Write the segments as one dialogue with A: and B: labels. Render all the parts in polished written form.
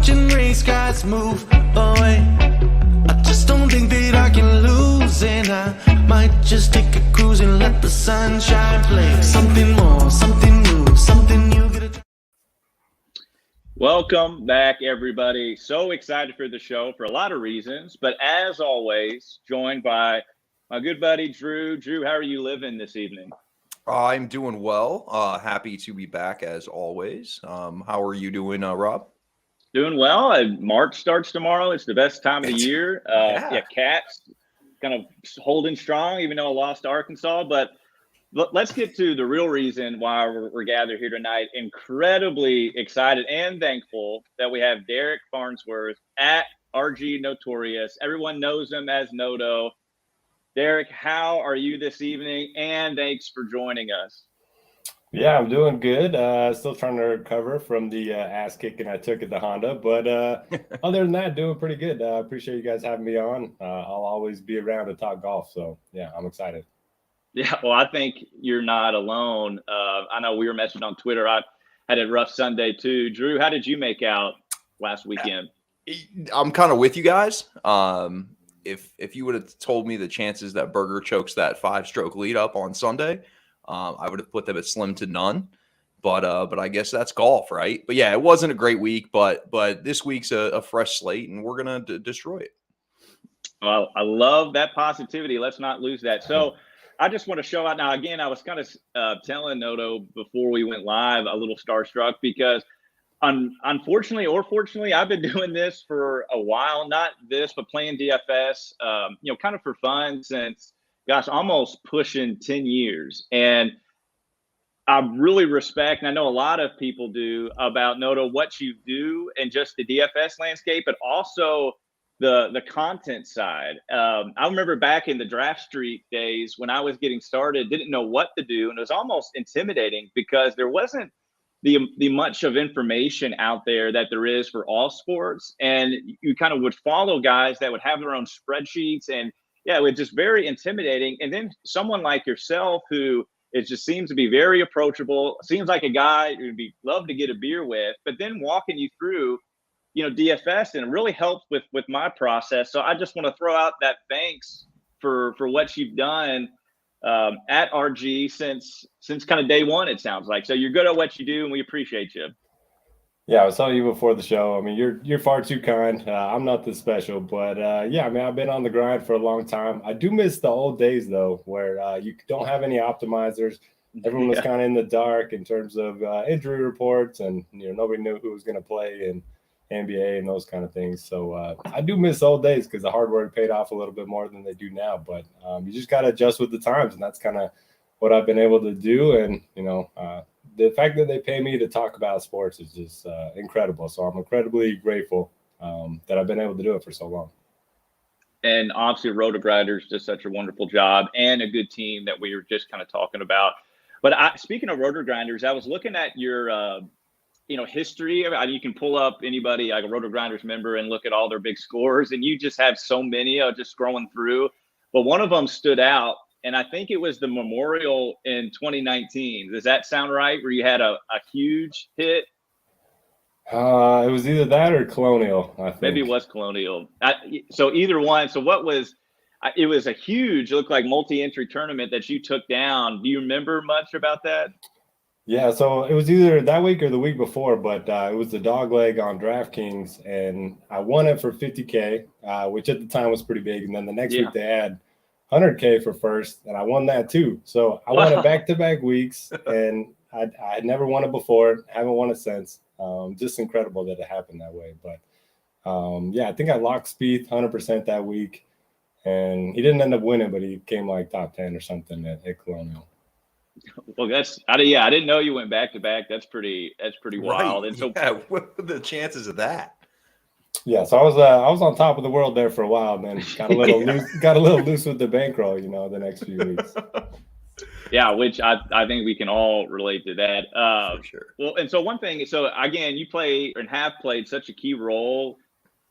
A: watching gray skies move away. I just don't think that I can lose, and I might just take a cruise and let the sunshine play. Something more, something new, something new.
B: Welcome back, everybody. So excited for the show for a lot of reasons, but as always, joined by my good buddy, Drew. Drew, how are you living this evening?
C: I'm doing well. Happy to be back as always. How are you doing, Rob?
B: Doing well. March starts tomorrow. It's the best time of the year. Yeah, Cats kind of holding strong, even though I lost to Arkansas. But let's get to the real reason why we're gathered here tonight. Incredibly excited and thankful that we have Derek Farnsworth at RG Notorious. Everyone knows him as Noto. Derek, how are you this evening? And thanks for joining us.
D: Yeah, I'm doing good. Still trying to recover from the ass kicking I took at the Honda. But other than that, doing pretty good. Appreciate you guys having me on. I'll always be around to talk golf. So, yeah, I'm excited.
B: Yeah, well, I think you're not alone. I know we were messaging on Twitter. I had a rough Sunday too. Drew, how did you make out last weekend?
C: I'm kind of with you guys. If you would have told me the chances that Berger chokes that 5-stroke lead up on Sunday, I would have put them at slim to none. But I guess that's golf, right? But yeah, it wasn't a great week. But this week's a fresh slate, and we're gonna destroy it.
B: Well, I love that positivity. Let's not lose that. So. I just want to show out now. Again, I was kind of telling Noto before we went live, a little starstruck because, unfortunately or fortunately, I've been doing this for a while. Not this, but playing DFS, kind of for fun since, gosh, almost pushing 10 years. And I really respect, and I know a lot of people do, about Noto what you do and just the DFS landscape, but also the content side. I remember back in the Draft Street days when I was getting started, didn't know what to do, and it was almost intimidating because there wasn't the much of information out there that there is for all sports, and you kind of would follow guys that would have their own spreadsheets, and yeah, it was just very intimidating. And then someone like yourself who just seems to be very approachable, seems like a guy who'd be love to get a beer with, but then walking you through DFS, and it really helped with my process. So I just want to throw out that thanks for what you've done at RG since kind of day one, it sounds like. So you're good at what you do, and we appreciate you.
D: Yeah, I was telling you before the show. I mean, you're far too kind. I'm not this special, but yeah, I mean, I've been on the grind for a long time. I do miss the old days though, where you don't have any optimizers. Everyone was kind of in the dark in terms of injury reports, and nobody knew who was going to play and NBA and those kind of things. So I do miss old days because the hard work paid off a little bit more than they do now. But you just got to adjust with the times, and that's kind of what I've been able to do. And the fact that they pay me to talk about sports is just incredible. So I'm incredibly grateful that I've been able to do it for so long.
B: And obviously, Roto-Grinders does such a wonderful job, and a good team that we were just kind of talking about. But speaking of Roto-Grinders, I was looking at your history. You can pull up anybody like a Roto-Grinders member and look at all their big scores, and you just have so many just scrolling through. But one of them stood out, and I think it was the Memorial in 2019. Does that sound right? Where you had a huge hit?
D: It was either that or Colonial, I think.
B: Maybe it was Colonial. So either one. So it was a huge, looked like multi-entry tournament that you took down. Do you remember much about that?
D: Yeah, so it was either that week or the week before, but it was the dog leg on DraftKings, and I won it for $50K, which at the time was pretty big. And then the next week they had $100K for first, and I won that too. So I won it back-to-back weeks, and I had never won it before, haven't won it since. Just incredible that it happened that way. But yeah, I think I locked Spieth 100% that week, and he didn't end up winning, but he came like top 10 or something at Colonial.
B: Well, I didn't know you went back to back. That's pretty wild. And so,
C: what are the chances of that?
D: Yeah, so I was on top of the world there for a while, and then got a little loose with the bankroll, the next few weeks.
B: Yeah, which I think we can all relate to that.
C: For sure.
B: Well, and so one thing, so again, you play and have played such a key role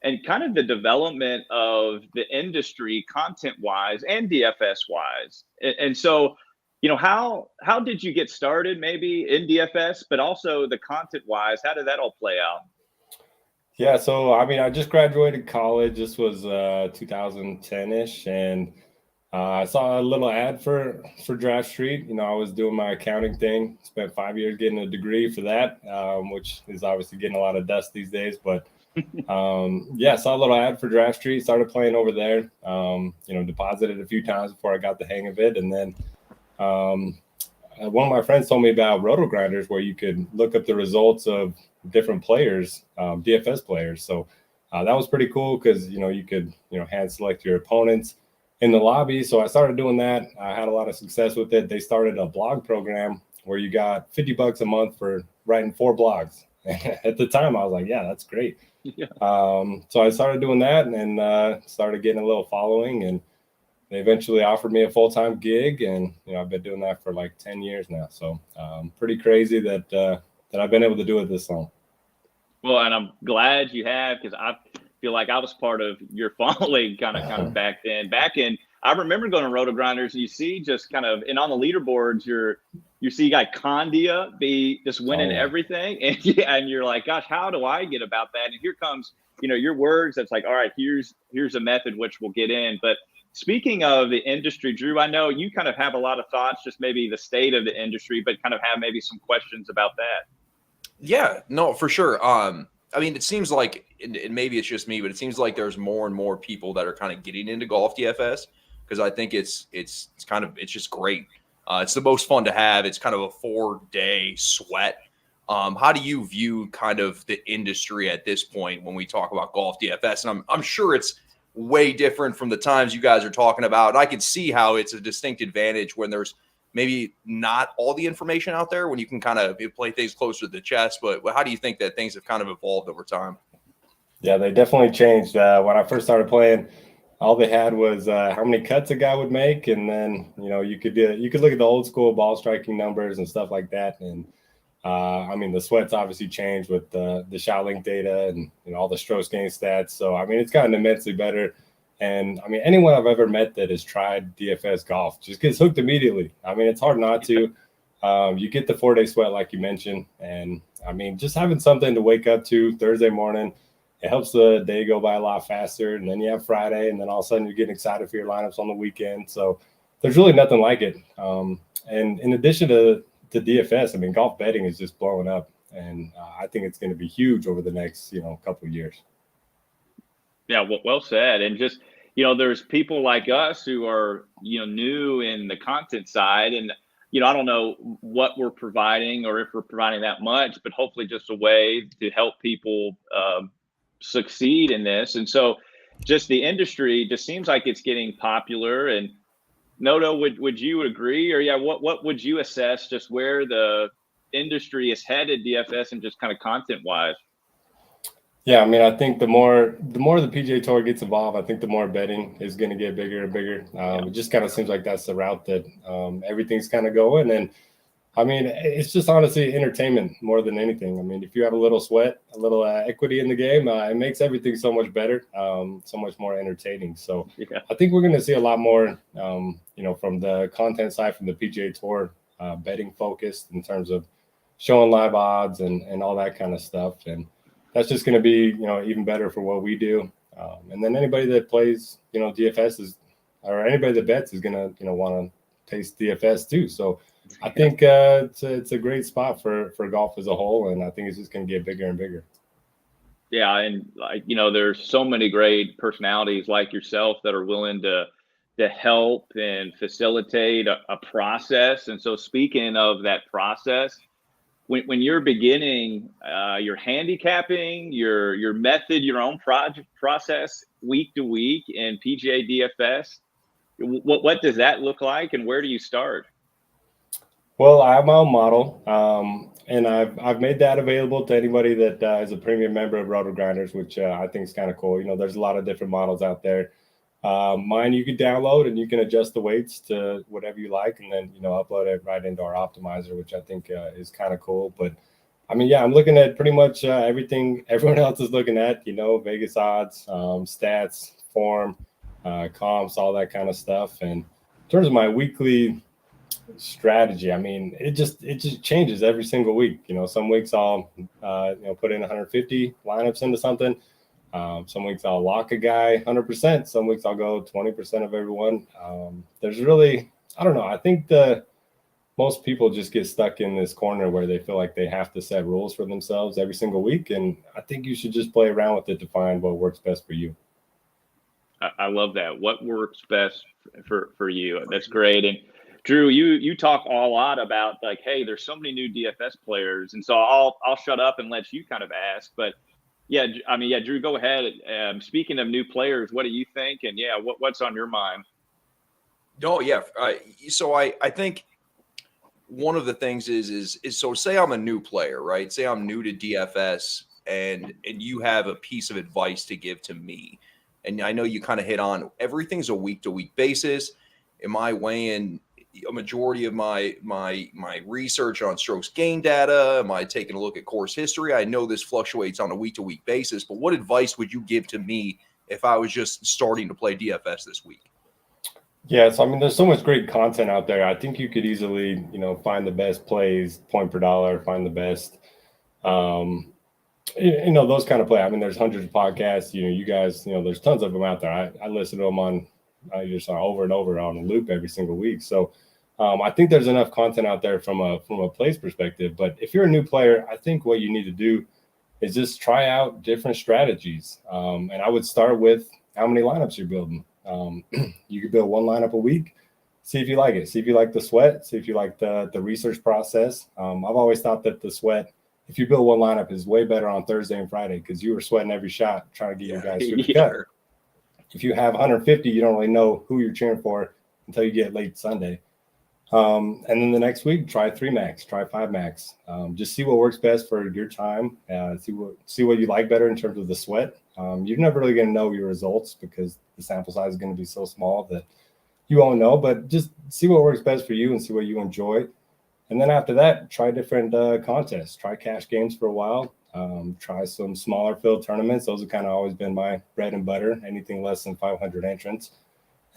B: and kind of the development of the industry content-wise and DFS-wise. And so, how did you get started maybe in DFS, but also the content-wise, how did that all play out?
D: Yeah, so I mean, I just graduated college. This was 2010-ish, and I saw a little ad for Draft Street. You know, I was doing my accounting thing. Spent 5 years getting a degree for that, which is obviously getting a lot of dust these days. But yeah, saw a little ad for Draft Street. Started playing over there. You know, deposited a few times before I got the hang of it, and then one of my friends told me about roto grinders where you could look up the results of different players, DFS players. So that was pretty cool because, you know, you could, you know, hand select your opponents in the lobby. So I started doing that. I had a lot of success with it. They started a blog program where you got $50 a month for writing 4 blogs. At the time, I was like, yeah, that's great.
B: Yeah.
D: So I started doing that and started getting a little following, and they eventually offered me a full-time gig, and you know, I've been doing that for like 10 years now. So pretty crazy that I've been able to do it this long.
B: Well, and I'm glad you have, because I feel like I was part of your following kind of back then. Back in, I remember going to Roto Grinders, and you see just kind of, and on the leaderboards, you see guy Condia be just winning everything, and and you're like, gosh, how do I get about that? And here comes, you know, your words. That's like, all right, here's a method which we'll get in. But speaking of the industry, Drew, I know you kind of have a lot of thoughts, just maybe the state of the industry, but kind of have maybe some questions about that.
C: Yeah, no, for sure. I mean, it seems like, and maybe it's just me, but it seems like there's more and more people that are kind of getting into golf DFS, because I think it's just great. It's the most fun to have. It's kind of a 4-day sweat. How do you view kind of the industry at this point when we talk about golf DFS? And I'm sure it's way different from the times you guys are talking about. And I can see how it's a distinct advantage when there's maybe not all the information out there, when you can kind of play things closer to the chest. But how do you think that things have kind of evolved over time?
D: Yeah, they definitely changed. When I first started playing, all they had was how many cuts a guy would make, and then you know you could look at the old school ball striking numbers and stuff like that. And I mean, the sweats obviously changed with the shot link data and, you know, all the strokes gain stats. So I mean, it's gotten immensely better. And I mean, anyone I've ever met that has tried DFS golf just gets hooked immediately. I mean, it's hard not to. You get the 4-day sweat, like you mentioned. And I mean, just having something to wake up to Thursday morning, it helps the day go by a lot faster. And then you have Friday, and then all of a sudden you're getting excited for your lineups on the weekend. So there's really nothing like it. And in addition to DFS, I mean, golf betting is just blowing up. And I think it's going to be huge over the next, you know, couple of years.
B: Yeah, well said. And just, you know, there's people like us who are, you know, new in the content side, and, you know, I don't know what we're providing or if we're providing that much, but hopefully just a way to help people succeed in this. And so just the industry just seems like it's getting popular. And Noto, would you agree? Or yeah, what would you assess just where the industry is headed, DFS, and just kind of content wise?
D: Yeah, I mean, I think the more the PGA Tour gets involved, I think the more betting is going to get bigger and bigger. It just kind of seems like that's the route that everything's kind of going. And I mean, it's just honestly entertainment more than anything. I mean, if you have a little sweat, a little equity in the game, it makes everything so much better, so much more entertaining. So yeah. I think we're going to see a lot more, you know, from the content side, from the PGA Tour, betting focused in terms of showing live odds and all that kind of stuff. And that's just going to be, you know, even better for what we do. And then anybody that plays, you know, DFS or anybody that bets is going to, you know, want to taste DFS too. So I think it's a great spot for golf as a whole. And I think it's just going to get bigger and bigger.
B: Yeah. And like, you know, there's so many great personalities like yourself that are willing to help and facilitate a process. And so speaking of that process, when you're beginning, you're handicapping your method, your own process week to week in PGA DFS. What does that look like, and where do you start?
D: Well, I have my own model, and I've made that available to anybody that is a premium member of Roto Grinders, which I think is kind of cool. You know, there's a lot of different models out there. Mine you can download and you can adjust the weights to whatever you like, and then, you know, upload it right into our optimizer, which I think is kind of cool. But I mean, yeah, I'm looking at pretty much everything everyone else is looking at, you know, Vegas odds, stats, form, comps, all that kind of stuff. And in terms of my weekly strategy. I mean, it just changes every single week. Some weeks I'll put in 150 lineups into something. Some weeks I'll lock a guy 100%. Some weeks I'll go 20% of everyone. There's really, I don't know. I think most people just get stuck in this corner where they feel like they have to set rules for themselves every single week. And I think you should just play around with it to find what works best for you.
B: I love that. What works best for you? That's great. And Drew, you talk a lot about like, hey, there's so many new DFS players, and so I'll shut up and let you kind of ask. But yeah, I mean, yeah, Drew, go ahead. Speaking of new players, what do you think? And yeah, what's on your mind?
C: Oh yeah, so I think one of the things is so say I'm a new player, right? Say I'm new to DFS, and you have a piece of advice to give to me. And I know you kind of hit on everything's a week to week basis. Am I weighing a majority of my research on strokes gain data? Am I taking a look at course history? I know this fluctuates on a week to week basis, but what advice would you give to me if I was just starting to play DFS this week?
D: Yeah, so I mean, there's so much great content out there. I think you could easily, find the best plays, point per dollar, find the best, those kind of play. I mean, there's hundreds of podcasts. You guys, there's tons of them out there. I listen to them on just over and over on a loop every single week. So I think there's enough content out there from a plays perspective. But if you're a new player, I think what you need to do is just try out different strategies. And I would start with how many lineups you're building. You could build one lineup a week, see if you like it, see if you like the sweat, see if you like the research process. I've always thought that the sweat, if you build one lineup, is way better on Thursday and Friday because you were sweating every shot trying to get your guys through the cut. If you have 150, you don't really know who you're cheering for until you get late Sunday. And then the next week, try 3 max, try 5 max. Just see what works best for your time. See what you like better in terms of the sweat. You're never really going to know your results because the sample size is going to be so small that you won't know. But just see what works best for you and see what you enjoy. And then after that, try different contests. Try cash games for a while. Try some smaller field tournaments. Those have kind of always been my bread and butter. Anything less than 500 entrants.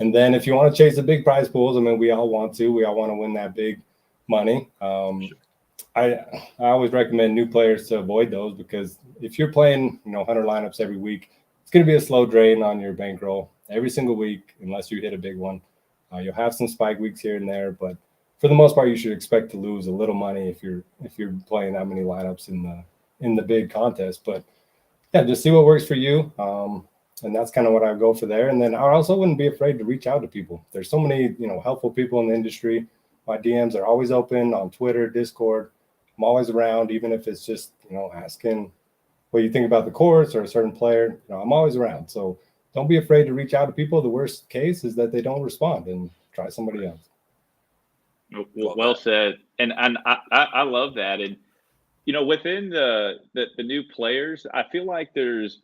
D: And then if you want to chase the big prize pools, I mean, we all want to win that big money. I always recommend new players to avoid those because if you're playing, 100 lineups every week, it's going to be a slow drain on your bankroll every single week unless you hit a big one. You'll have some spike weeks here and there, but for the most part, you should expect to lose a little money if you're playing that many lineups in the big contest. But yeah, just see what works for you. And that's kind of what I go for there. And then I also wouldn't be afraid to reach out to people. There's so many, helpful people in the industry. My DMs are always open on Twitter, Discord. I'm always around, even if it's just, asking what you think about the course or a certain player. I'm always around. So don't be afraid to reach out to people. The worst case is that they don't respond and try somebody else.
B: Well said. And I love that. And, within the new players, I feel like there's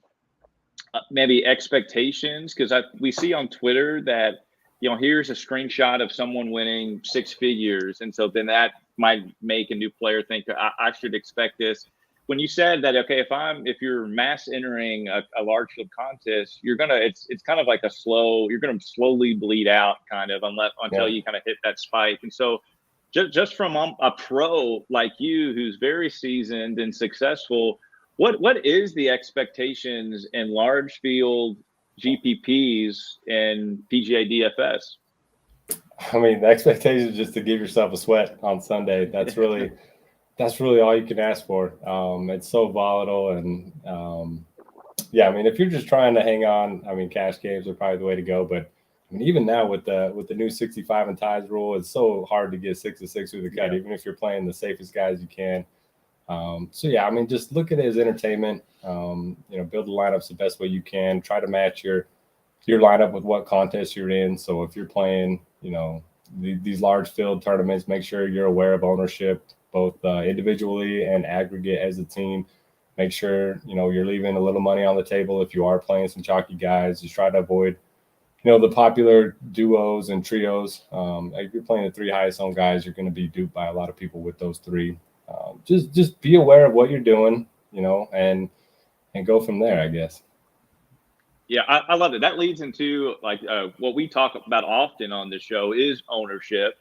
B: maybe expectations because we see on Twitter that, here's a screenshot of someone winning 6 figures. And so then that might make a new player think I should expect this. When you said that, okay, if you're mass entering a large field contest, it's kind of like you're going to slowly bleed out kind of until you kind of hit that spike. And so just from a pro like you, who's very seasoned and successful, what is the expectations in large field GPPs and PGA DFS?
D: I mean, the expectation is just to give yourself a sweat on Sunday. That's really all you can ask for. It's so volatile. And I mean, if you're just trying to hang on, I mean, cash games are probably the way to go. But I mean, even now with the new 65 and ties rule, it's so hard to get 6-6 through the cut, even if you're playing the safest guys you can. I mean, just look at it as entertainment. Build the lineups the best way you can. Try to match your lineup with what contest you're in. So if you're playing, these large field tournaments, make sure you're aware of ownership, both individually and aggregate as a team. Make sure, you're leaving a little money on the table if you are playing some chalky guys. Just try to avoid, the popular duos and trios. If you're playing the 3 highest owned guys, you're going to be duped by a lot of people with those 3. Just be aware of what you're doing, and go from there, I guess.
B: Yeah, I love it. That leads into what we talk about often on the show is ownership.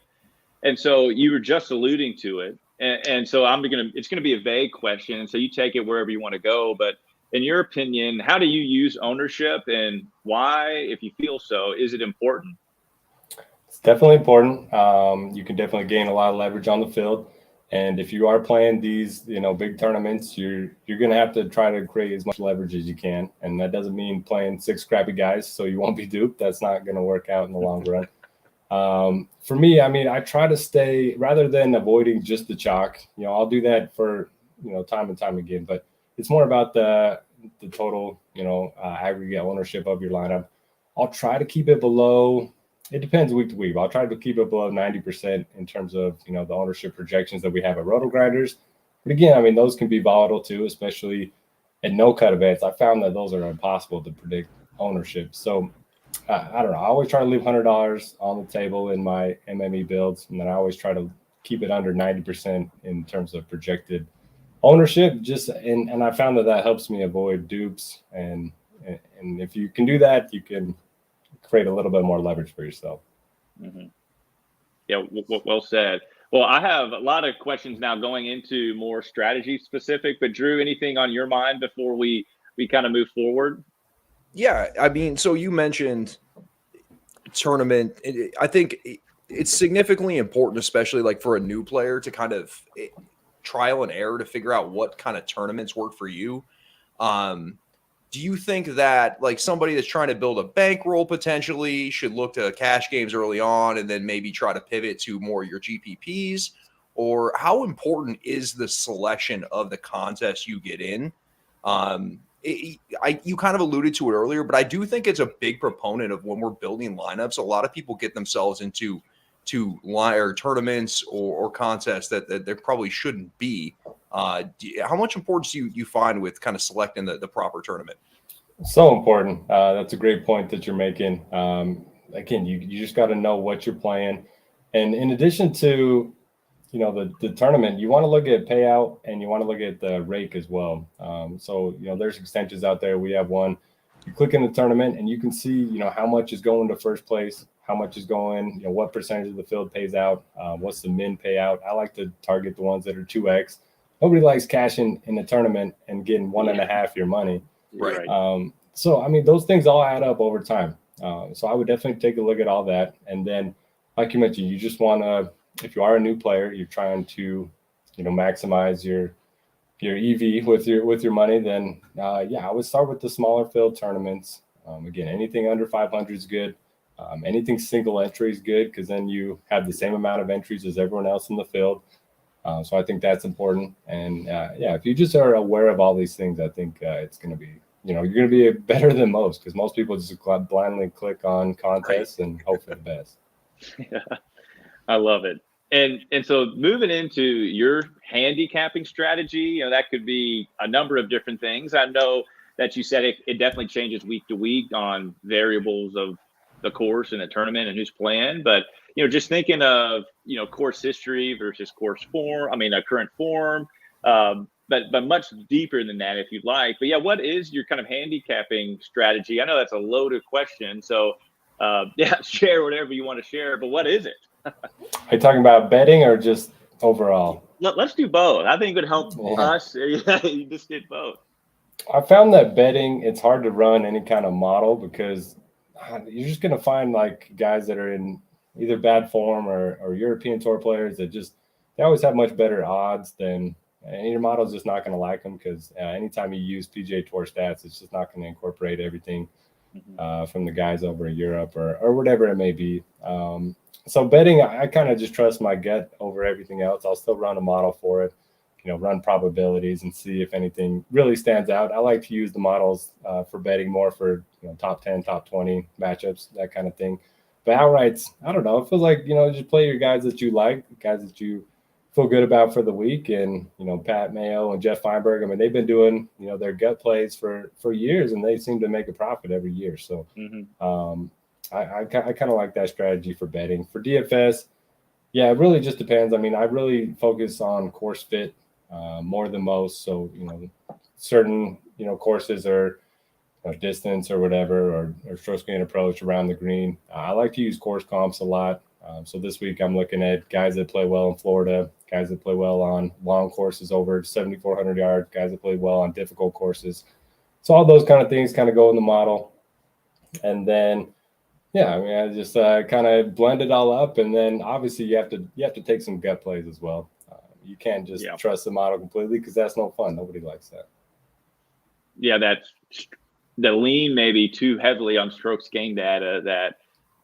B: And so you were just alluding to it. And so it's going to be a vague question. And so you take it wherever you want to go. But in your opinion, how do you use ownership, and why, if you feel so, is it important?
D: It's definitely important. You can definitely gain a lot of leverage on the field. And if you are playing these, big tournaments, you're going to have to try to create as much leverage as you can. And that doesn't mean playing 6 crappy guys so you won't be duped. That's not going to work out in the long run. For me, I mean, I try to stay, rather than avoiding just the chalk, I'll do that for, time and time again, but it's more about the total, aggregate ownership of your lineup. I'll try to keep it below, it depends week to week. I'll try to keep it below 90% in terms of, the ownership projections that we have at Roto Grinders. But again, I mean, those can be volatile too, especially at no cut events. I found that those are impossible to predict ownership. So I don't know. I always try to leave $100 on the table in my MME builds, and then I always try to keep it under 90% in terms of projected ownership. And I found that helps me avoid dupes, and if you can do that, you can create a little bit more leverage for yourself.
B: Mm-hmm. Yeah, well said. Well, I have a lot of questions now going into more strategy specific, but Drew, anything on your mind before we kind of move forward?
C: Yeah, I mean, so you mentioned tournament. I think it's significantly important, especially like for a new player, to kind of trial and error to figure out what kind of tournaments work for you. Do you think that like somebody that's trying to build a bankroll potentially should look to cash games early on and then maybe try to pivot to more your GPPs? Or how important is the selection of the contest you get in? You kind of alluded to it earlier, but I do think it's a big proponent of when we're building lineups. A lot of people get themselves into tournaments or contests that there probably shouldn't be. How much importance do you find with kind of selecting the proper tournament?
D: So important. That's a great point that you're making. Again, you just got to know what you're playing. And in addition to the tournament, you want to look at payout and you want to look at the rake as well. So there's extensions out there. We have one. You click in the tournament and you can see how much is going to first place, how much is going, what percentage of the field pays out, what's the min payout. I like to target the ones that are 2x. Nobody likes cashing in a tournament and getting 1.5 your money.
C: Right.
D: So I mean, those things all add up over time. So I would definitely take a look at all that. And then, like you mentioned, you just want to, if you are a new player, you're trying to, maximize your EV with your money. Then, I would start with the smaller field tournaments. Again, anything under 500 is good. Anything single entry is good because then you have the same amount of entries as everyone else in the field. So I think that's important. And if you just are aware of all these things, I think it's going to be, you're going to be better than most, because most people just blindly click on contests and hope for the best.
B: Yeah, I love it. And so moving into your handicapping strategy, that could be a number of different things. I know that you said it definitely changes week to week on variables of the course and the tournament and who's playing. But, just thinking of, course history versus course form, current form, but much deeper than that, if you'd like. But yeah, what is your kind of handicapping strategy? I know that's a loaded question. So share whatever you want to share, but what is it?
D: Are you talking about betting or just overall?
B: Let's do both. I think it would help us. Yeah, you just did both.
D: I found that betting, it's hard to run any kind of model because you're just going to find like guys that are in either bad form or European Tour players that they always have much better odds than, and your model's just not going to like them because anytime you use PGA Tour stats, it's just not going to incorporate everything from the guys over in Europe or whatever it may be. So betting, I kind of just trust my gut over everything else. I'll still run a model for it, run probabilities and see if anything really stands out. I like to use the models for betting more for top 10, top 20 matchups, that kind of thing. But outrights, I don't know. It feels like, just play your guys that you like, guys that you feel good about for the week. And, Pat Mayo and Jeff Feinberg, they've been doing, their gut plays for years, and they seem to make a profit every year. So I kind of like that strategy for betting. For DFS, it really just depends. I really focus on course fit more than most. So, certain, courses are distance or whatever, or stroke gain approach around the green. I like to use course comps a lot. So this week I'm looking at guys that play well in Florida, guys that play well on long courses over 7,400 yards, guys that play well on difficult courses. So all those kind of things kind of go in the model. And then, yeah, I mean, I just kind of blend it all up. And then obviously you have to take some gut plays as well. You can't just trust the model completely because that's no fun. Nobody likes that.
B: Yeah, that's the lean maybe too heavily on strokes gain data that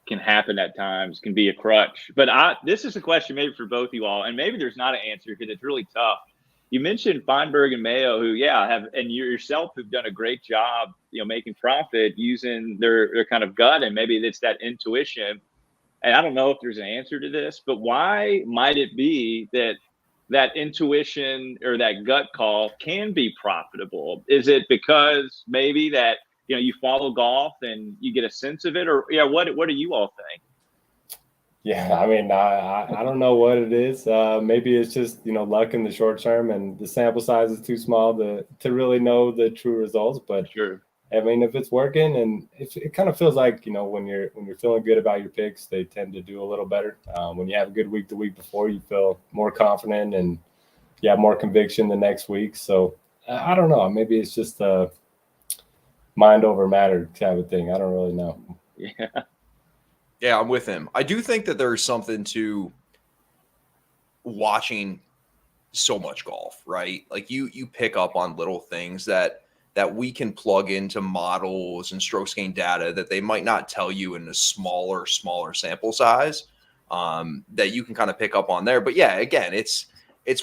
B: can happen at times, can be a crutch. But this is a question maybe for both you all, and maybe there's not an answer because it's really tough. You mentioned Feinberg and Mayo, who have, and you yourself who've done a great job, making profit using their kind of gut, and maybe it's that intuition. And I don't know if there's an answer to this, but why might it be that intuition or that gut call can be profitable? Is it because maybe that you follow golf and you get a sense of it, or what do you all think?
D: Yeah, I mean, I don't know what it is. Maybe it's just luck in the short term, and the sample size is too small to really know the true results. But
B: sure,
D: I mean, if it's working, and it kind of feels like when you're feeling good about your picks, they tend to do a little better. When you have a good week the week before, you feel more confident and you have more conviction the next week. So I don't know. Maybe it's just a mind over matter type of thing. I don't really know.
C: Yeah, I'm with him. I do think that there's something to watching so much golf, right? Like you pick up on little things that we can plug into models and strokes gain data that they might not tell you in a smaller sample size, that you can kind of pick up on there. But yeah, again, it's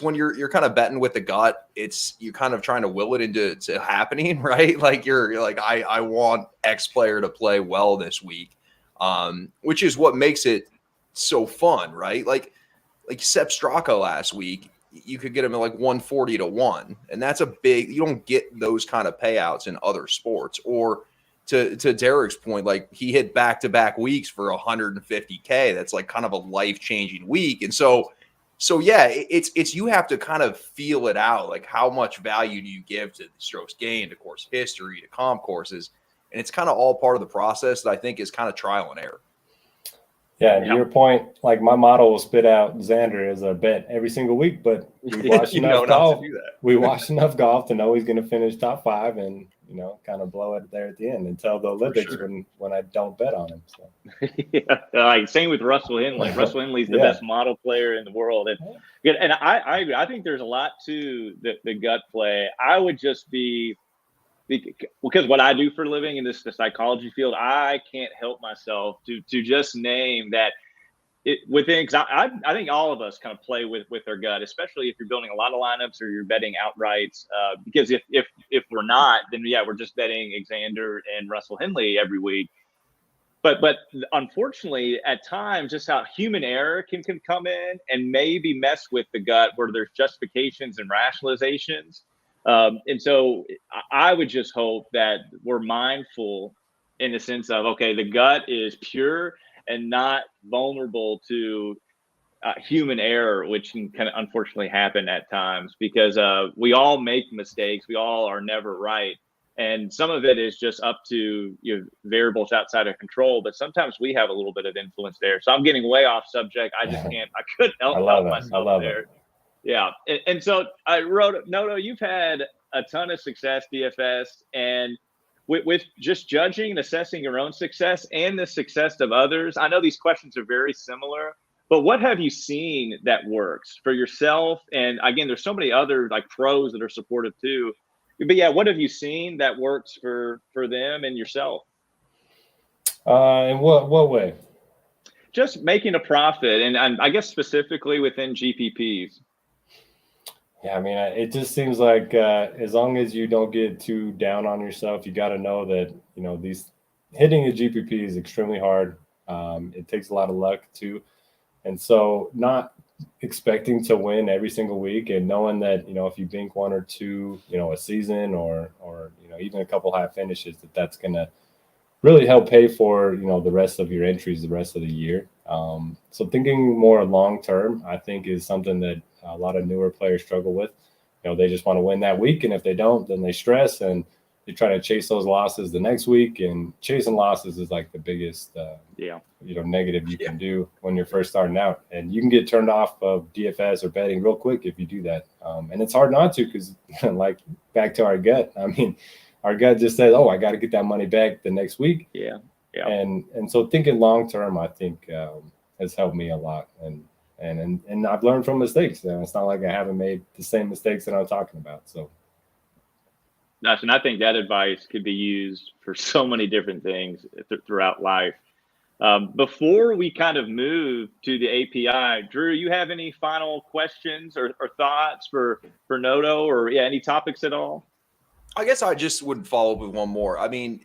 C: when you're kind of betting with the gut, you're kind of trying to will it into happening, right? Like you're like, I want X player to play well this week. Which is what makes it so fun, right? Like Sepp Straka last week, you could get him at like 140 to 1, and that's you don't get those kind of payouts in other sports. Or to Derek's point, like he hit back-to-back weeks for 150K. That's like kind of a life-changing week. And so yeah, it's you have to kind of feel it out. Like how much value do you give to the strokes gained, to course history, to comp courses? And it's kind of all part of the process that I think is kind of trial and error.
D: Yeah, and to your point, like my model will spit out Xander as a bet every single week, but we watch enough golf. We watch enough golf to know he's going to finish top 5 and kind of blow it there at the end until the Olympics when I don't bet on him. So.
B: Like same with Russell Henley. Russell Henley's the best model player in the world, and I agree. I think there's a lot to the gut play. I would just be. Because what I do for a living in the psychology field, I can't help myself to just name that I think all of us kind of play with our gut, especially if you're building a lot of lineups or you're betting outrights. Because if we're not, then we're just betting Xander and Russell Henley every week. But unfortunately, at times, just how human error can come in and maybe mess with the gut where there's justifications and rationalizations. And so I would just hope that we're mindful in the sense of, okay, the gut is pure and not vulnerable to human error, which can kind of unfortunately happen at times because we all make mistakes. We all are never right. And some of it is just up to variables outside of control, but sometimes we have a little bit of influence there. So I'm getting way off subject. I couldn't help myself there. Yeah. And so I wrote, Noto, you've had a ton of success, DFS, and with just judging and assessing your own success and the success of others. I know these questions are very similar, but what have you seen that works for yourself? And again, there's so many other like pros that are supportive too. But yeah, what have you seen that works for them and yourself?
D: In what way?
B: Just making a profit, and I guess specifically within GPPs.
D: Yeah, I mean, it just seems like as long as you don't get too down on yourself, you got to know that, these hitting a GPP is extremely hard. It takes a lot of luck too. And so not expecting to win every single week and knowing that, if you bink 1 or 2, a season or even a couple high finishes, that's going to really help pay for, the rest of your entries, the rest of the year. So thinking more long-term, I think is something that a lot of newer players struggle with. They just want to win that week. And if they don't, then they stress. And you try to chase those losses the next week, and chasing losses is like the biggest negative you can do when you're first starting out, and you can get turned off of DFS or betting real quick if you do that. And it's hard not to, because like back to our gut, I mean, our gut just says, oh, I got to get that money back the next week.
B: Yeah.
D: And so thinking long term, I think has helped me a lot, and I've learned from mistakes. It's not like I haven't made the same mistakes that I'm talking about. So
B: Gosh, and I think that advice could be used for so many different things throughout life. Before we kind of move to the API, Drew, you have any final questions or thoughts for Noto, or any topics at all?
C: I guess I just would follow up with one more. I mean,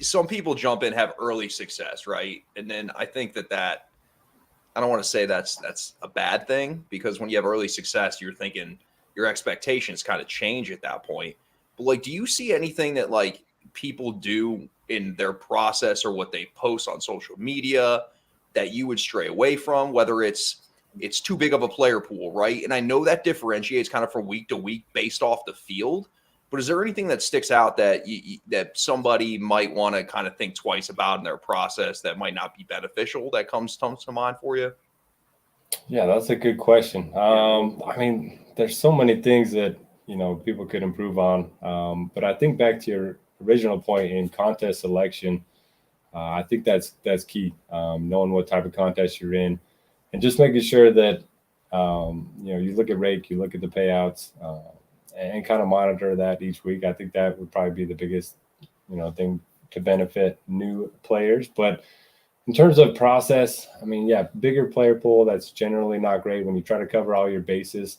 C: some people jump in, have early success, right? And then I think that I don't want to say that's a bad thing, because when you have early success, you're thinking your expectations kind of change at that point. But like, do you see anything that like people do in their process or what they post on social media that you would stray away from, whether it's too big of a player pool, right? And I know that differentiates kind of from week to week based off the field, but is there anything that sticks out that that somebody might want to kind of think twice about in their process that might not be beneficial that comes to mind for you?
D: Yeah, that's a good question. I mean, there's so many things that, people could improve on. But I think back to your original point in contest selection, I think that's key. Knowing what type of contest you're in, and just making sure that, you look at rake, you look at the payouts, and kind of monitor that each week. I think that would probably be the biggest, thing to benefit new players. But in terms of process, I mean, bigger player pool, that's generally not great. When you try to cover all your bases,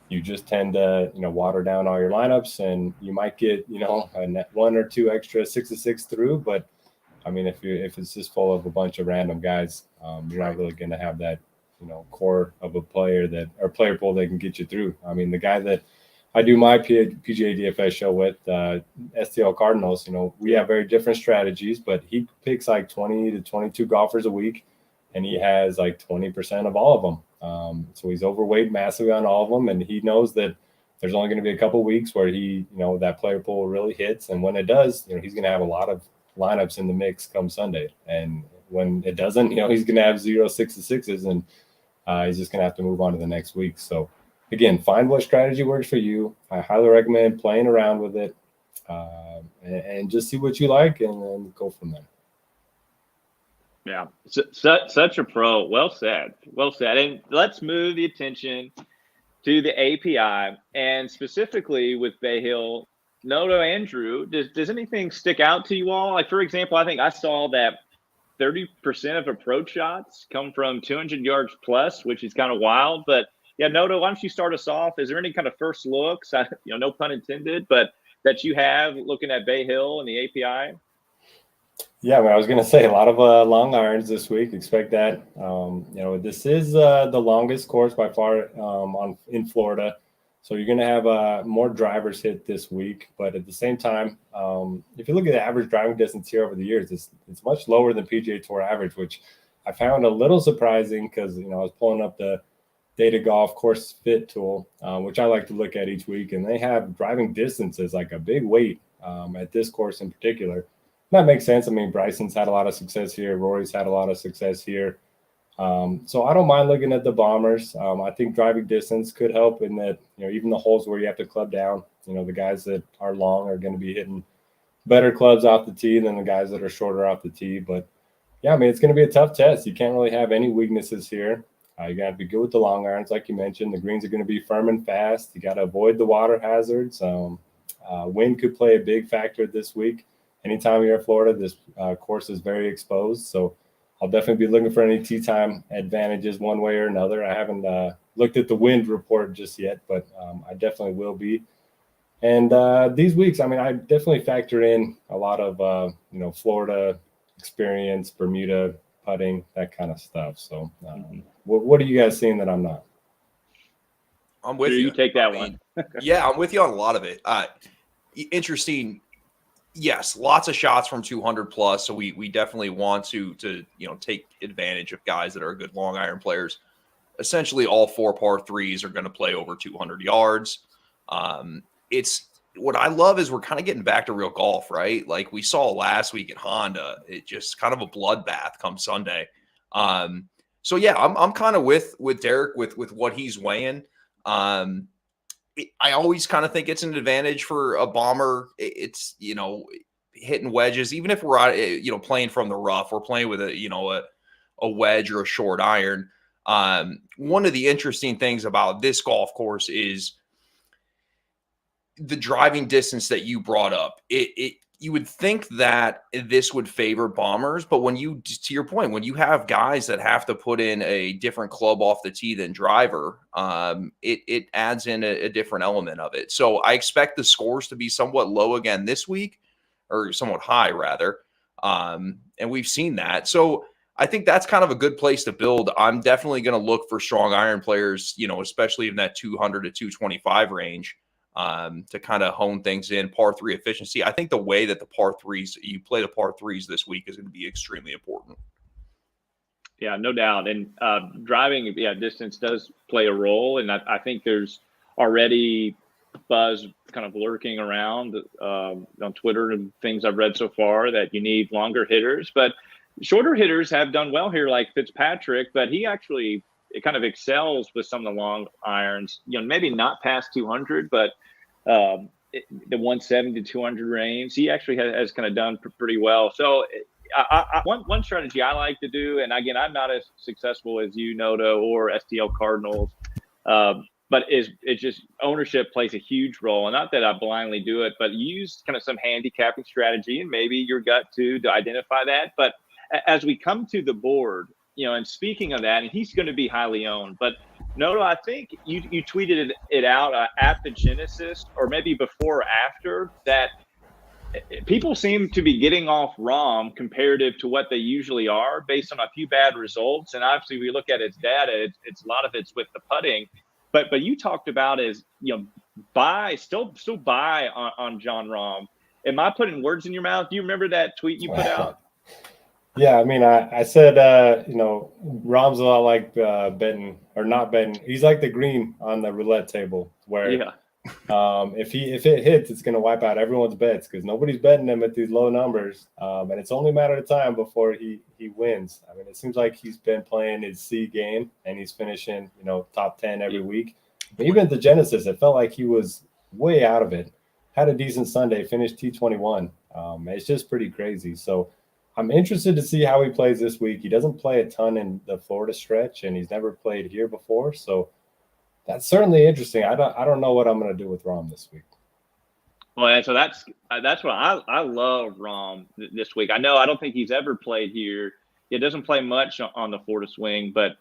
D: you just tend to, water down all your lineups, and you might get, a net 1 or 2 extra 6-6 through. But I mean, if it's just full of a bunch of random guys, you're not really going to have that, core of a player player pool that can get you through. I mean, the guy that I do my PGA DFS show with, STL Cardinals, we have very different strategies, but he picks like 20 to 22 golfers a week, and he has like 20% of all of them. So he's overweight massively on all of them, and he knows that there's only going to be a couple weeks where he, that player pool really hits. And when it does, he's going to have a lot of lineups in the mix come Sunday. And when it doesn't, he's going to have 0 6-6s, and he's just going to have to move on to the next week. So again, find what strategy works for you. I highly recommend playing around with it, and just see what you like, and then go from there.
B: Yeah, such a pro. Well said. And let's move the attention to the API, and specifically with Bay Hill, Noto, and Drew. Does anything stick out to you all? Like, for example, I think I saw that 30% of approach shots come from 200 yards plus, which is kind of wild. But yeah, Noto, why don't you start us off? Is there any kind of first looks, no pun intended, but that you have looking at Bay Hill and the API?
D: Yeah, I was going to say a lot of long irons this week. Expect that. This is the longest course by far in Florida. So you're going to have more drivers hit this week. But at the same time, if you look at the average driving distance here over the years, it's much lower than PGA Tour average, which I found a little surprising because, I was pulling up the Data Golf Course Fit tool, which I like to look at each week. And they have driving distances like a big weight at this course in particular. That makes sense. I mean, Bryson's had a lot of success here. Rory's had a lot of success here. So I don't mind looking at the bombers. I think driving distance could help in that, even the holes where you have to club down, the guys that are long are going to be hitting better clubs off the tee than the guys that are shorter off the tee. But yeah, I mean, it's going to be a tough test. You can't really have any weaknesses here. You got to be good with the long irons, like you mentioned. The greens are going to be firm and fast. You got to avoid the water hazards. Wind could play a big factor this week. Anytime you're in Florida, this course is very exposed. So I'll definitely be looking for any tee time advantages one way or another. I haven't looked at the wind report just yet, but I definitely will be. And these weeks, I mean, I definitely factor in a lot of, Florida experience, Bermuda putting, that kind of stuff. So what are you guys seeing that I'm not?
C: I'm with
B: you.
C: You
B: take that one.
C: Yeah, I'm with you on a lot of it. Interesting. Yes, lots of shots from 200 plus. So we definitely want to take advantage of guys that are good long iron players. Essentially, all 4 par threes are going to play over 200 yards. It's what I love is we're kind of getting back to real golf, right? Like we saw last week at Honda, it just kind of a bloodbath come Sunday. So yeah, I'm kind of with Derek with what he's weighing. I always kind of think it's an advantage for a bomber. It's, hitting wedges, even if we're out, playing from the rough, we're playing with a wedge or a short iron. One of the interesting things about this golf course is the driving distance that you brought up. You would think that this would favor bombers, but to your point, when you have guys that have to put in a different club off the tee than driver, it adds in a different element of it. So I expect the scores to be somewhat low again this week, or somewhat high rather. And we've seen that. So I think that's kind of a good place to build. I'm definitely going to look for strong iron players, especially in that 200 to 225 range. To kind of hone things in. Par 3 efficiency. I think the way that you play the par 3s this week is going to be extremely important.
B: Yeah, no doubt. And driving distance does play a role. And I think there's already buzz kind of lurking around on Twitter and things I've read so far that you need longer hitters. But shorter hitters have done well here, like Fitzpatrick, but he actually kind of excels with some of the long irons, maybe not past 200, but the 170 to 200 range, he actually has kind of done pretty well. So one strategy I like to do, and again, I'm not as successful as you, Noto, or STL Cardinals, but it's just ownership plays a huge role. And not that I blindly do it, but use kind of some handicapping strategy and maybe your gut to identify that. But as we come to the board, and speaking of that, and he's going to be highly owned, but Noto, I think you tweeted it out at the Genesis, or maybe before or after, that people seem to be getting off Rahm comparative to what they usually are based on a few bad results. And obviously we look at its data, it's a lot of it's with the putting, but you talked about still buy on Jon Rahm. Am I putting words in your mouth? Do you remember that tweet you put out?
D: Yeah, I mean, I said, Rahm's a lot like betting or not betting. He's like the green on the roulette table, where if it hits, it's going to wipe out everyone's bets because nobody's betting him at these low numbers, and it's only a matter of time before he wins. I mean, it seems like he's been playing his C game and he's finishing, top 10 every week. But even at the Genesis, it felt like he was way out of it. Had a decent Sunday, finished T21. It's just pretty crazy. So I'm interested to see how he plays this week. He doesn't play a ton in the Florida stretch, and he's never played here before. So that's certainly interesting. I don't know what I'm going to do with Rahm this week.
B: Well, so that's what I love Rahm this week. I don't think he's ever played here. It doesn't play much on the Florida swing, but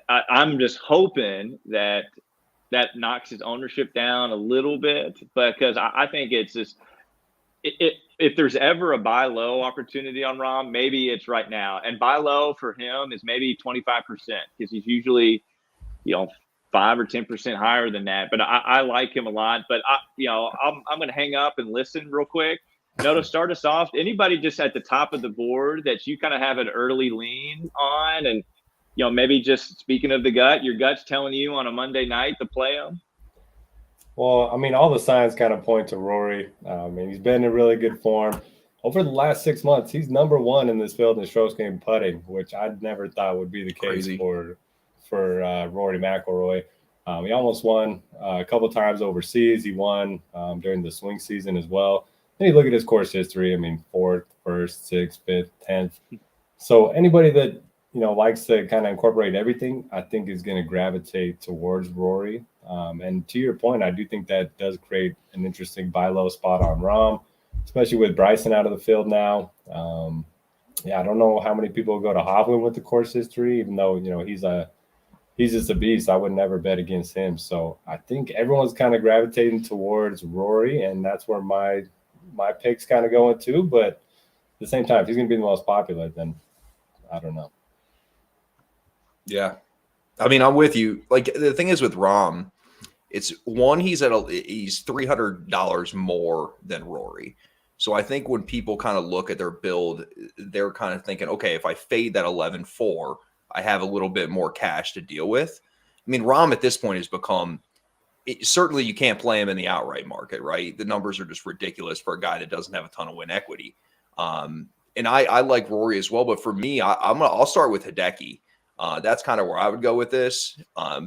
B: I'm just hoping that knocks his ownership down a little bit, because I think it's just if there's ever a buy low opportunity on Rahm, maybe it's right now. And buy low for him is maybe 25% because he's usually, 5 or 10% higher than that. But I like him a lot. But I'm going to hang up and listen real quick. To start us off, anybody just at the top of the board that you kind of have an early lean on, and maybe just speaking of the gut, your gut's telling you on a Monday night to play him.
D: Well, I mean, all the signs kind of point to Rory. He's been in really good form. Over the last 6 months, he's number one in this field in strokes gained putting, which I never thought would be the case for Rory McIlroy. He almost won a couple times overseas. He won during the swing season as well. And you look at his course history. I mean, 4th, 1st, 6th, 5th, 10th. So anybody that likes to kind of incorporate everything, I think is going to gravitate towards Rory. And to your point, I do think that does create an interesting buy low spot on Rahm, especially with Bryson out of the field now. I don't know how many people go to Hovland with the course history, even though he's just a beast. I would never bet against him. So I think everyone's kind of gravitating towards Rory, and that's where my pick's kind of going to. But at the same time, if he's going to be the most popular, then I don't know.
C: Yeah. I mean, I'm with you. Like, the thing is with Rahm, it's one, he's $300 more than Rory. So I think when people kind of look at their build, they're kind of thinking, okay, if I fade that 11-4, I have a little bit more cash to deal with. I mean, Rahm at this point has become certainly you can't play him in the outright market, right? The numbers are just ridiculous for a guy that doesn't have a ton of win equity. And I like Rory as well, but for me, I'll start with Hideki. That's kind of where I would go with this.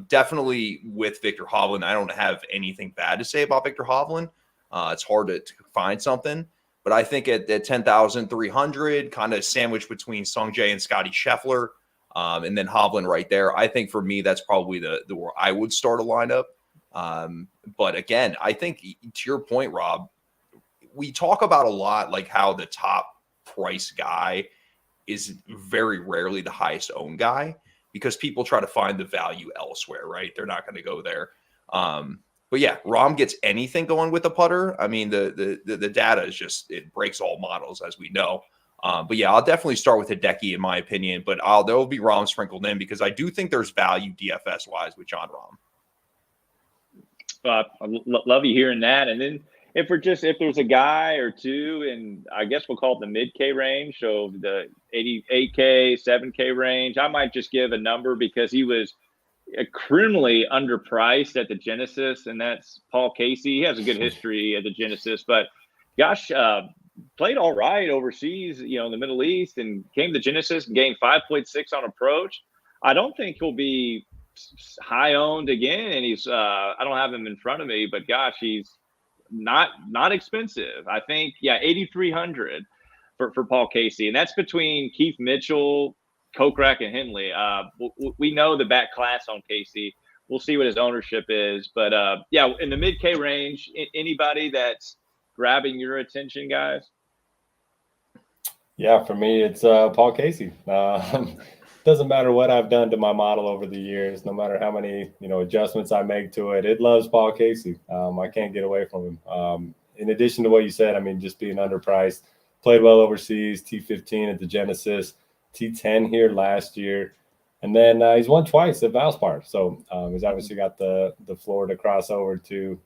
C: Definitely with Victor Hovland. I don't have anything bad to say about Victor Hovland. It's hard to find something, but I think at 10,300, kind of sandwiched between Sung Jae and Scotty Scheffler, and then Hovland right there. I think for me, that's probably the where I would start a lineup. But again, I think to your point, Rob, we talk about a lot like how the top price guy is very rarely the highest owned guy because people try to find the value elsewhere, right? They're not going to go there. But yeah, Rahm gets anything going with the putter. I mean, the data is just, it breaks all models, as we know. But yeah, I'll definitely start with Hideki in my opinion, but there will be Rahm sprinkled in because I do think there's value DFS wise with Jon Rahm.
B: I love you hearing that. And then if there's a guy or two, and I guess we'll call it the mid-K range, so the 8K, 7K range, I might just give a number because he was criminally underpriced at the Genesis, and that's Paul Casey. He has a good history at the Genesis, but gosh, played all right overseas, in the Middle East, and came to Genesis and gained 5.6 on approach. I don't think he'll be high owned again, and he's I don't have him in front of me, but gosh, he's not expensive. I think 8,300 for Paul Casey, and that's between Keith Mitchell, Kokrak, and Henley. We know the back class on Casey. We'll see what his ownership is, but in the mid K range, anybody that's grabbing your attention, guys?
D: Yeah, for me, it's Paul Casey. Doesn't matter what I've done to my model over the years, no matter how many adjustments I make to it, it loves Paul Casey. I can't get away from him. In addition to what you said, I mean, just being underpriced, played well overseas, T15 at the Genesis, T10 here last year, and then he's won twice at Valspar. So he's obviously got the Florida crossover too.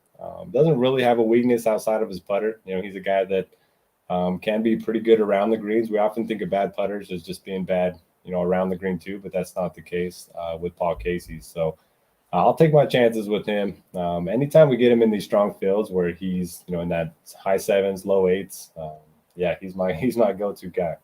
D: Doesn't really have a weakness outside of his putter. He's a guy that can be pretty good around the greens. We often think of bad putters as just being bad around the green too, but that's not the case with Paul Casey. So I'll take my chances with him. Anytime we get him in these strong fields where he's, in that high sevens, low eights, he's my go-to guy.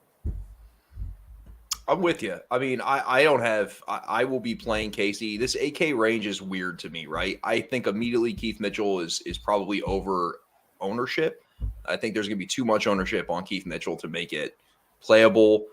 C: I'm with you. I mean, I will be playing Casey. This 8K range is weird to me, right? I think immediately Keith Mitchell is probably over ownership. I think there's going to be too much ownership on Keith Mitchell to make it playable.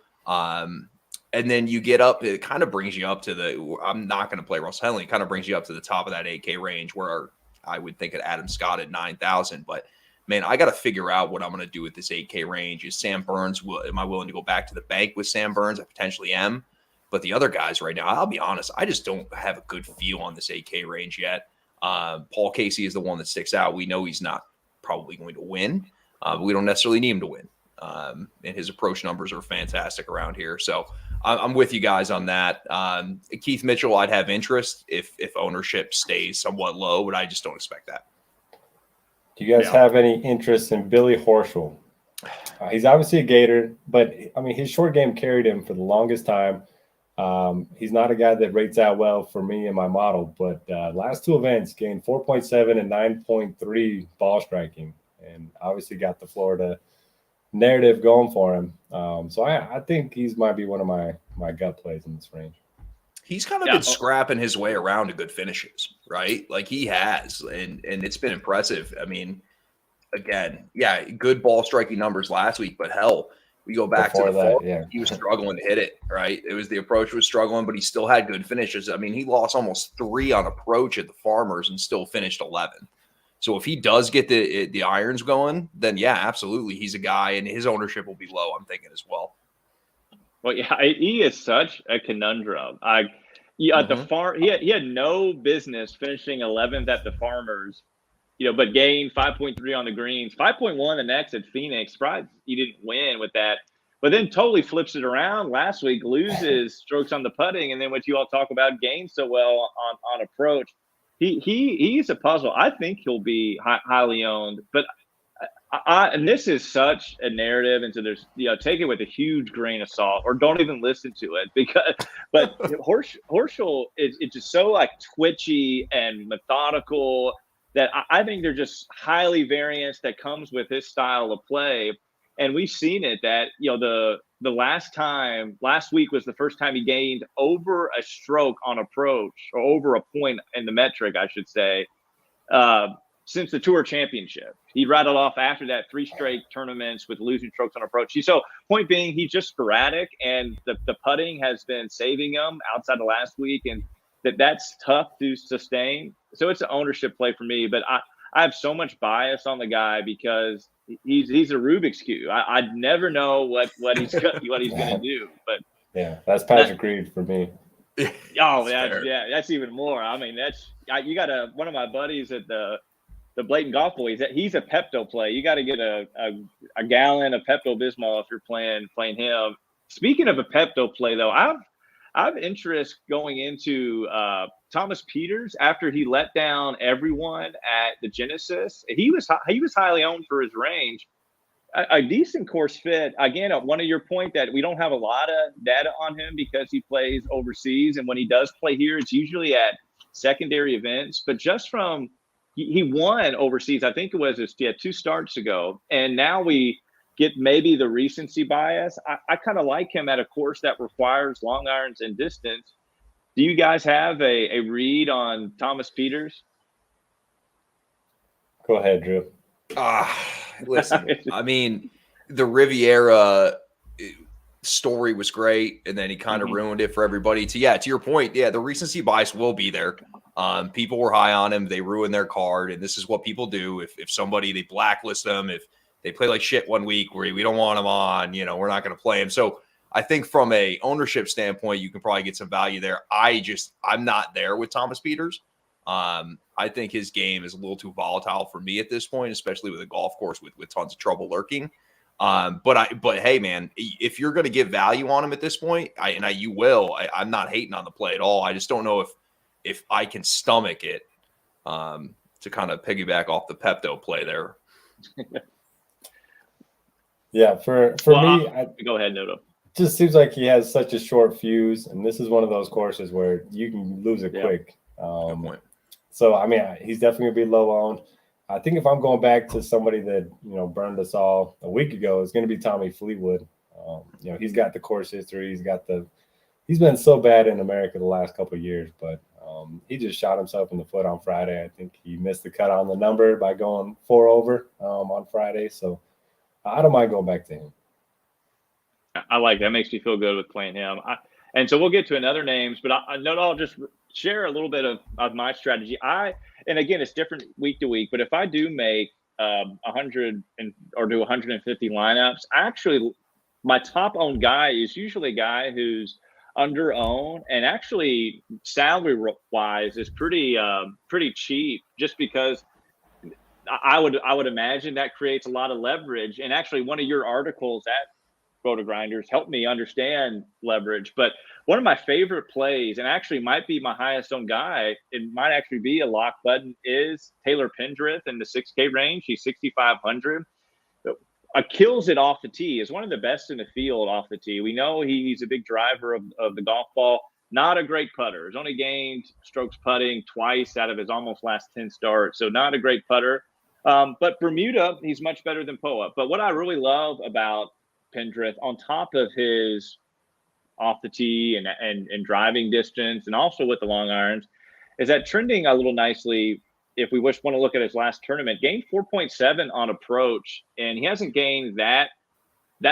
C: And then you get up, it kind of brings you up to I'm not going to play Russell Henley. It kind of brings you up to the top of that 8K range where I would think of Adam Scott at 9,000. But man, I got to figure out what I'm going to do with this 8K range. Is Sam Burns, am I willing to go back to the bank with Sam Burns? I potentially am. But the other guys right now, I'll be honest, I just don't have a good feel on this 8K range yet. Paul Casey is the one that sticks out. We know he's not probably going to win, but we don't necessarily need him to win. And his approach numbers are fantastic around here. So I'm with you guys on that. Keith Mitchell, I'd have interest if ownership stays somewhat low, but I just don't expect that.
D: Do you guys have any interest in Billy Horschel? He's obviously a Gator, but I mean, his short game carried him for the longest time. He's not a guy that rates out well for me in my model, but last two events gained 4.7 and 9.3 ball striking, and obviously got the Florida narrative going for him. So I think he's might be one of my gut plays in this range.
C: He's kind of been scrapping his way around to good finishes, right? Like he has, and it's been impressive. I mean, again, good ball striking numbers last week, but hell, we go back to the fall, he was struggling to hit it, right? It was the approach was struggling, but he still had good finishes. I mean, he lost almost 3 on approach at the Farmers and still finished 11. So if he does get the irons going, then absolutely, he's a guy, and his ownership will be low, I'm thinking as well.
B: Well, he is such a conundrum. At the farm, he had no business finishing 11th at the Farmers, but gained 5.3 on the greens, 5.1 the next at Phoenix. Surprised he didn't win with that, but then totally flips it around last week, loses strokes on the putting, and then what you all talk about, gains so well on approach. He's a puzzle. I think he'll be highly owned, but And this is such a narrative, and so there's, take it with a huge grain of salt, or don't even listen to it, because, but Horschel is it's just so like twitchy and methodical that I think they're just highly variance that comes with his style of play, and we've seen it that the last week was the first time he gained over a stroke on approach, or over a point in the metric, I should say. Since the Tour Championship. He rattled off after that 3 straight tournaments with losing strokes on approach. So point being, he's just sporadic, and the putting has been saving him outside of last week, and that's tough to sustain. So it's an ownership play for me, but I have so much bias on the guy because he's a Rubik's Cube. I'd never know what he's going to do. But
D: yeah, that's Patrick Reed for me.
B: Oh, that's even more. I mean, you got one of my buddies at the Blatant Golf Boys. He's a Pepto play. You got to get a gallon of Pepto-Bismol if you're playing him. Speaking of a Pepto play, though, I've interest going into Thomas Peters after he let down everyone at the Genesis. He was highly owned for his range. A decent course fit. Again, one of your point that we don't have a lot of data on him because he plays overseas, and when he does play here, it's usually at secondary events. But just from he won overseas, I think it was 2 starts ago, and now we get maybe the recency bias. I kind of like him at a course that requires long irons and distance. Do you guys have a read on Thomas Peters?
D: Go ahead, Drew.
C: Listen, I mean, the Riviera story was great, and then he kind of ruined it for everybody. To your point, the recency bias will be there. People were high on him. They ruined their card, and this is what people do. If somebody, they blacklist them, if they play like shit one week where we don't want them on, we're not going to play him. So I think from a ownership standpoint, you can probably get some value there. I'm not there with Thomas Peters. I think his game is a little too volatile for me at this point, especially with a golf course with tons of trouble lurking. But hey, man, if you're going to get value on him at this point, you will. I'm not hating on the play at all. I just don't know if I can stomach it to kind of piggyback off the Pepto play there.
D: Yeah, for me,
B: go ahead, Noto.
D: Just seems like he has such a short fuse, and this is one of those courses where you can lose it quick.
C: Good point.
D: So, I mean, he's definitely going to be low owned. I think if I'm going back to somebody that, burned us all a week ago, it's going to be Tommy Fleetwood. He's got the course history. He's been so bad in America the last couple of years, but he just shot himself in the foot on Friday. I think he missed the cut on the number by going 4 over on Friday. So I don't mind going back to him.
B: I like that. It makes me feel good with playing him. And so we'll get to another names, but I'll just share a little bit of my strategy. And again, it's different week to week, but if I do make 100 or do 150 lineups, my top owned guy is usually a guy who's under owned, and actually salary wise is pretty cheap, just because I would imagine that creates a lot of leverage. And actually, one of your articles at Roto Grinders helped me understand leverage. But one of my favorite plays, and actually might be my highest owned guy, it might actually be a lock button, is Taylor Pendrith in the 6K range. He's 6,500. Kills it off the tee, is one of the best in the field off the tee. We know he's a big driver of the golf ball. Not a great putter. He's only gained strokes putting twice out of his almost last 10 starts. So not a great putter. But Bermuda, he's much better than Poa. But what I really love about Pendrith, on top of his off the tee and driving distance, and also with the long irons, is that trending a little nicely. If we want to look at his last tournament, gained 4.7 on approach, and he hasn't gained that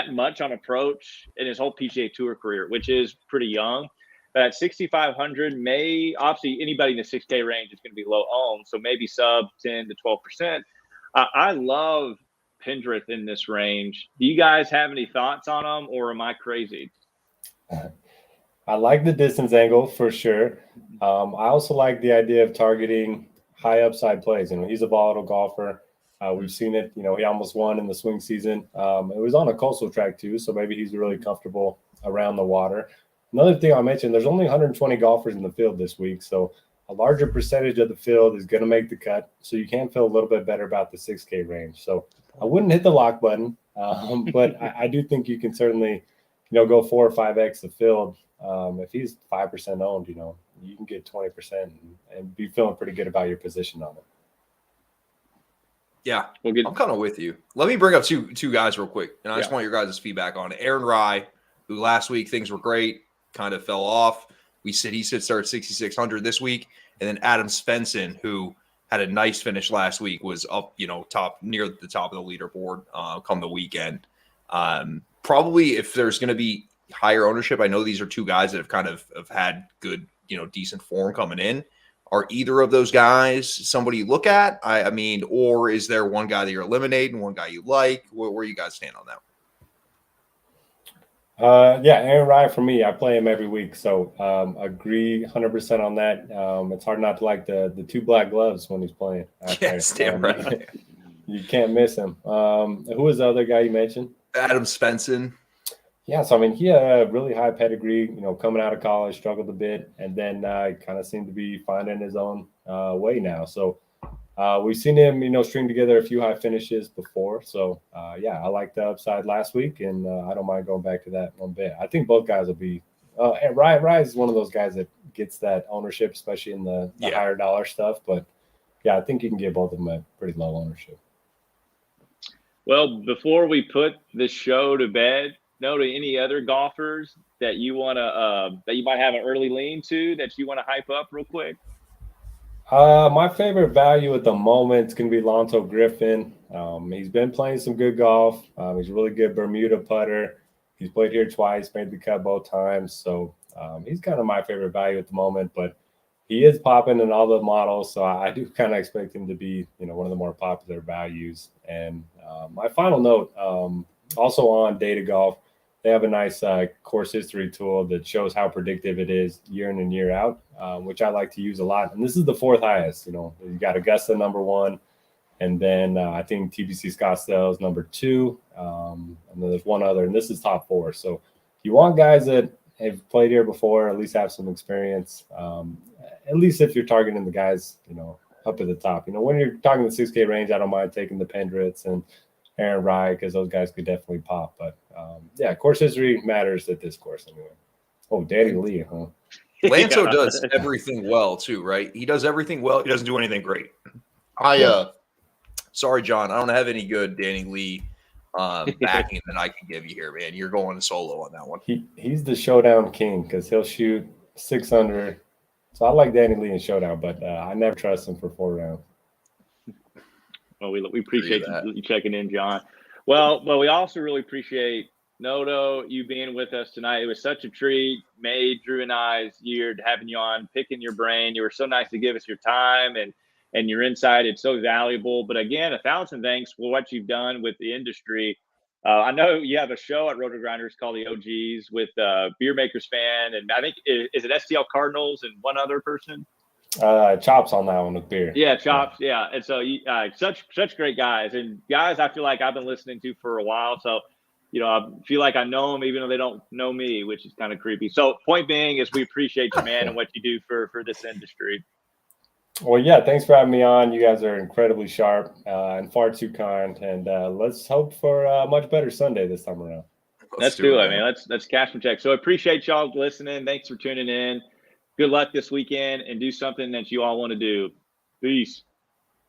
B: much on approach in his whole PGA Tour career, which is pretty young. But at 6,500, obviously anybody in the 6K range is going to be low owned, so maybe sub 10 to 12%. I love Pendrith in this range. Do you guys have any thoughts on him, or am I crazy?
D: I like the distance angle for sure. I also like the idea of targeting high upside plays. He's a volatile golfer. We've seen it. He almost won in the swing season. It was on a coastal track too, so maybe he's really comfortable around the water. Another thing I mentioned, there's only 120 golfers in the field this week, so a larger percentage of the field is going to make the cut, so you can feel a little bit better about the 6K range. So I wouldn't hit the lock button, but I do think you can certainly, go 4 or 5x the field. If he's 5% owned, you can get 20% and be feeling pretty good about your position on it.
C: Yeah, I'm kind of with you. Let me bring up two guys real quick, and I just want your guys' feedback on it. Aaron Rye, who last week things were great, kind of fell off. He said start 6,600 this week, and then Adam Svensson, who had a nice finish last week, was up, near the top of the leaderboard come the weekend. Probably if there's going to be higher ownership, I know these are two guys that have kind of have had good, decent form coming in. Are either of those guys somebody you look at? I mean, or is there one guy that you're eliminating, one guy you like? Where you guys stand on that?
D: Yeah, Aaron Rye for me. I play him every week, so agree 100% on that. It's hard not to like the two black gloves when he's playing.
C: Yes, damn right.
D: You can't miss him. Who was the other guy you mentioned?
C: Adam Svensson.
D: Yeah, so I mean, he had a really high pedigree, coming out of college, struggled a bit, and then kind of seemed to be finding his own way now. So we've seen him, string together a few high finishes before. So yeah, I liked the upside last week, and I don't mind going back to that one bit. I think both guys will be. And Rye is one of those guys that gets that ownership, especially in the higher dollar stuff. But yeah, I think you can get both of them at pretty low ownership.
B: Well, before we put the show to bed, to any other golfers that you want to that you might have an early lean to that you want to hype up real quick?
D: My favorite value at the moment is going to be Lonto Griffin. He's been playing some good golf. He's a really good Bermuda putter. He's played here twice, made the cut both times. So he's kind of my favorite value at the moment, but he is popping in all the models. So I do kind of expect him to be, one of the more popular values. And my final note, also on Data Golf, they have a nice course history tool that shows how predictive it is year in and year out, which I like to use a lot. And this is the fourth highest. You got Augusta number 1, and then I think TPC Scottsdale is number 2, and then there's one other, and this is top 4. So you want guys that have played here before, at least have some experience. At least if you're targeting the guys, up at the top. When you're talking the 6K range, I don't mind taking the Pendrits and Aaron Rye, because those guys could definitely pop. But yeah, course history matters at this course anyway. Oh, Danny Lee, huh?
C: Lanto does everything well too, right? He does everything well. He doesn't do anything great. Sorry, John, I don't have any good Danny Lee backing that I can give you here, man. You're going solo on that one.
D: He's the showdown king because he'll shoot 600. So I like Danny Lee in showdown, but I never trust him for 4 rounds.
B: Well, we appreciate you checking in, John. Well, we also really appreciate Noto, you being with us tonight. It was such a treat. May, Drew, and I's year having you on, picking your brain. You were so nice to give us your time and your insight. It's so valuable. But again, 1,000 thanks for what you've done with the industry. I know you have a show at Roto Grinders called the OGs with Beer Makers Fan, and I think is it STL Cardinals and one other person?
D: Chops on that one with beer.
B: Yeah, Chops. Yeah, and so such great guys, and guys I feel like I've been listening to for a while. So, I feel like I know them even though they don't know me, which is kind of creepy. So, point being is we appreciate you, man, and what you do for this industry.
D: Well, yeah, thanks for having me on. You guys are incredibly sharp and far too kind, and let's hope for a much better Sunday this time around.
B: Let's do it, man. Let's cash some checks. So, appreciate y'all listening. Thanks for tuning in. Good luck this weekend and do something that you all want to do. Peace.